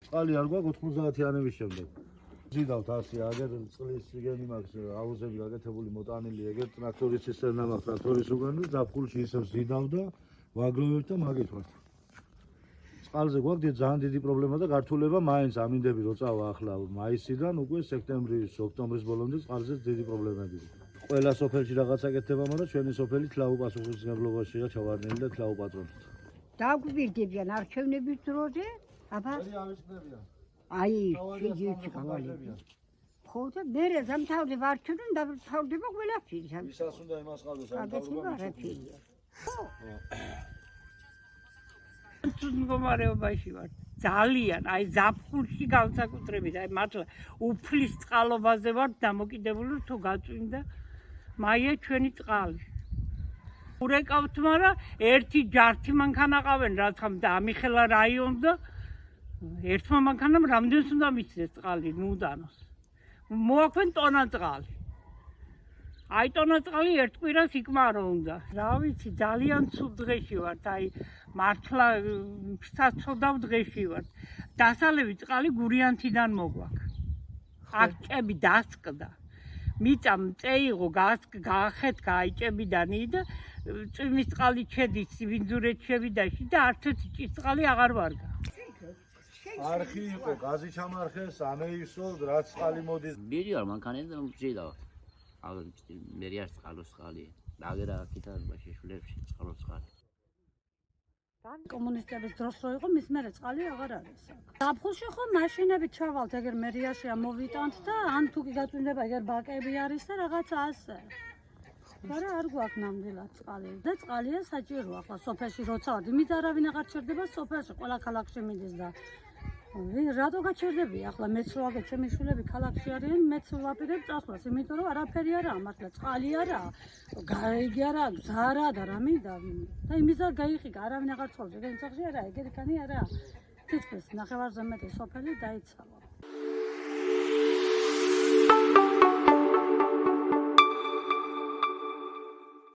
წყალი არ გვაქვს 90-იანების შემდეგ. ზიდავთ ასე, აგერ წყლის გენი მაქვს, აუზები გაკეთებული მოტანილი, ეგერ ტრაქტორის ცისტერნა მაქვს ტრაქტორის უკან და ზაფხულში ისევ ზიდავ და ვაგროვებთ და მაგეთვართ. წყალზე გვაქვს ძალიან დიდი პრობლემა და გართულება მაინც ამინდები რო წავა ახლა მაისიდან უკვე სექტემბრის, ოქტომბრის ბოლომდე წყალზე დიდი პრობლემები. ყველა სოფელში რაღაცა კეთდება, მაგრამ ჩვენი სოფელი თლაუ პასუხისმგებლობაშია ჩავარდნილი და თლაუ პატრონით. დაგვირდებიან არჩევნების დროზე, აბა აი, შეიძლება გავალები. ხო და მერე სამთავრობო არჩევენ და თავდება ყველაფერი. ვისაც უნდა იმას ყავდეს სამთავრობო. მდგომარეობაში ვარ. ძალიან, აი ზაფხულში განსაკუთრებით, აი მართლა უფლის წყალობაზე ვარ დამოკიდებული, თუ გაწვინდა მაია ჩვენი წყალი. ურეკავთ, მაგრამ ერთი ჯართი მანქანაყავენ რაც ხამ და ამიხელა რაიონს და ერთმა მანქანამ რამდენს უნდა მისცეს წყალი ნუდანოს. მოაქვენ ტონა წყალი. აი ტონა წყალი ერთ კვირას იკმარო უნდა. რა ვიცი, ძალიან ცუდ დღეში ვართ, აი მართლა საცოდავ დღეში ვართ. დასალევი წყალი გურიანთიდან მოგვაქვს. აქ ჭები დასკდა. მიწა წეიღო, გაახეთ, გაიჭებიდანი და წვიმის წყალი ჩედის ვინძურეთ შევიდაში და არც ერთი ჭიწყალი აღარ ვარგა. არხი იყო, გაზი ჩამარხეს, ამეისო, რაც წყალი მოდის. ბირი არ მანქანები და მძიდავთ. აგ მერი არ წყალოს წყალი. დაგერა აქითარ შეშულებში წყალოს წყალი. კომუნისტების დროს რო იყო, მის მერე წყალი აღარ არის. ზაფხულში ხო მაშინებით ჩავალთ, ეგერ მერიაშია მოვიტანთ და ან თუ კი გაწვინდება, ეგერ ბაკები არის და რაღაცა ასე. მაგრამ არ გვაქვს ნამდვილად წყალი. და წყალია საჭირო ახლა სოფელში როცა ვარ, იმით არავინ აღარ ჩერდება სოფელში, ყველა ქალაქში მიდის და რატო გაჩერდები? ახლა მეც რო აგე ჩემი შვილები ქალაქში არიან, მეც ვაპირებ წასვლას, იმიტომ რომ არაფერი არაა, მართლა წყალი არაა, გაიგი არაა, გზა არაა და რამე და იმისა გაიხიგა, არავინ აღარ ცხოვრობს, ეგრე სახში არაა, ეგრე ქანი არაა. თითქმის ნახევარზე მეტი სოფელი დაიცალა.